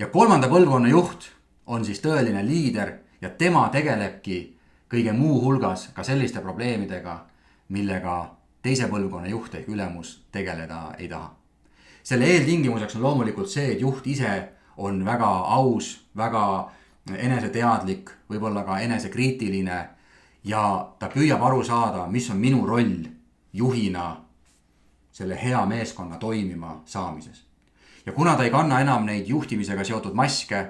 Ja kolmanda põlvkonna juht on siis tõeline liider ja tema tegelebki kõige muu hulgas ka selliste probleemidega, millega teise põlvkonna juht ehk ülemus tegeleda ei taha. Selle eeltingimuseks on loomulikult see, et juht ise on väga aus, väga eneseteadlik, võib-olla ka enesekriitiline ja ta püüab aru saada, mis on minu roll juhina selle hea meeskonna toimima saamises. Ja kuna ta ei kanna enam neid juhtimisega seotud maske,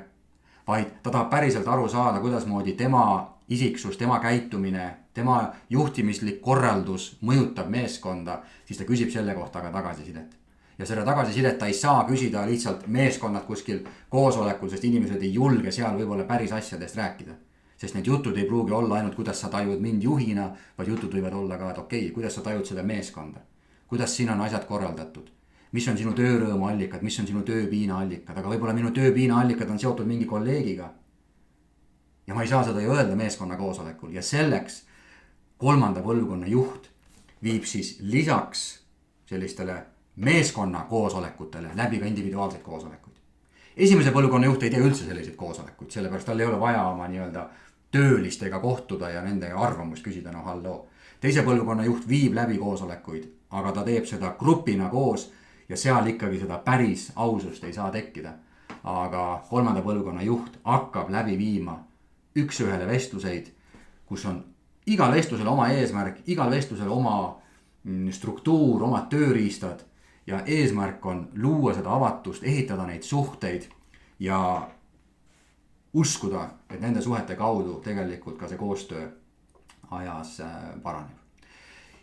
vaid ta tahab päriselt aru saada, kuidasmoodi tema isiksus, tema käitumine, tema juhtimislik korraldus mõjutab meeskonda, siis ta küsib selle kohta ka tagasisidet. Ja selle tagasisidet ta ei saa küsida lihtsalt meeskonnad kuskil koosolekul, sest inimesed ei julge seal võib-olla päris asjadest rääkida. Sest need jutud ei pruugi olla ainult, kuidas sa tajud mind juhina, vaid jutud võivad olla ka, et okei, kuidas sa tajud seda meeskonda. Kuidas siin on asjad korraldatud. Mis on sinu töörõõmu allikad, mis on sinu tööpiina allikad, aga võib-olla minu tööpiina allikad on seotud mingi kolleegiga. Ja ma ei saa seda ju öelda meeskonna koosolekul. Ja selleks kolmanda põlvkonna juht viib siis lisaks sellistele meeskonna koosolekutele läbi ka individuaalseid koosolekuid. Esimese põlvkonna juht ei tee üldse selliseid koosolekuid, sellepärast tal ei ole vaja oma nii-öelda töölistega kohtuda ja nende arvamust küsida, no halloo. Teise põlvkonna juht viib läbi koosolekuid, aga ta teeb seda grupina koos ja seal ikkagi seda päris ausust ei saa tekkida. Aga kolmanda põlvkonna juht hakkab läbi viima üks-ühele vestluseid, kus on igal vestlusel oma eesmärk, igal vestlusel oma struktuur, oma tööriistad ja eesmärk on luua seda avatust, ehitada neid suhteid ja uskuda, et nende suhete kaudu tegelikult ka see koostöö ajas paraneb.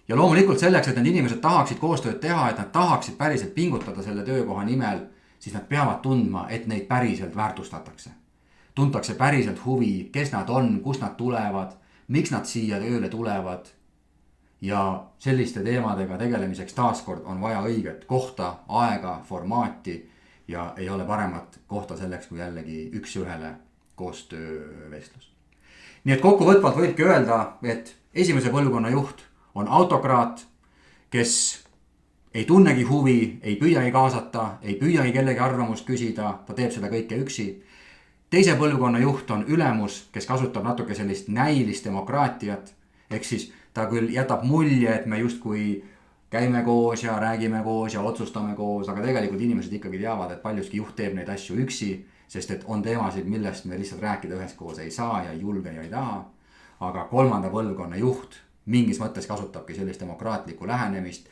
Ja loomulikult selleks, et need inimesed tahaksid koostööd teha, et nad tahaksid päriselt pingutada selle töökoha nimel, siis nad peavad tundma, et neid päriselt väärtustatakse. Tuntakse päriselt huvi, kes nad on, kust nad tulevad, miks nad siia tööle tulevad. Ja selliste teemadega tegelemiseks taaskord on vaja õiget kohta, aega, formaati ja ei ole paremat kohta selleks kui jällegi üks-ühele koostöövestlus. Nii et kokkuvõtvalt võibki öelda, et esimese põlvkonna juht on autokraat, kes ei tunnegi huvi, ei püüagi kaasata, ei püüagi kellegi arvamust küsida, ta teeb seda kõike üksi. Teise põlvkonna juht on ülemus, kes kasutab natuke sellist näilist demokraatiat, ehk siis ta küll jätab mulje, et me justkui käime koos ja räägime koos ja otsustame koos, aga tegelikult inimesed ikkagi teavad, et paljuski juht teeb neid asju üksi, sest et on teemasid, millest me lihtsalt rääkida üheskoos ei saa ja ei julge ja ei taha. Aga kolmanda põlvkonna juht mingis mõttes kasutabki sellist demokraatlikku lähenemist.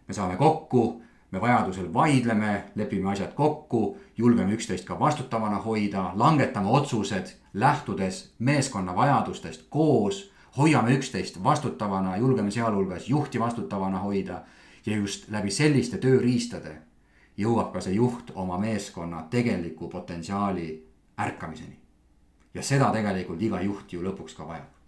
Me saame kokku, me vajadusel vaidleme, lepime asjad kokku, julgeme üksteist ka vastutavana hoida, langetame otsused, lähtudes meeskonna vajadustest koos, hoiame üksteist vastutavana, julgeme sealhulgas juhti vastutavana hoida ja just läbi selliste tööriistade jõuab ka see juht oma meeskonna tegeliku potentsiaali ärkamiseni. Ja seda tegelikult iga juht ju lõpuks ka vajab.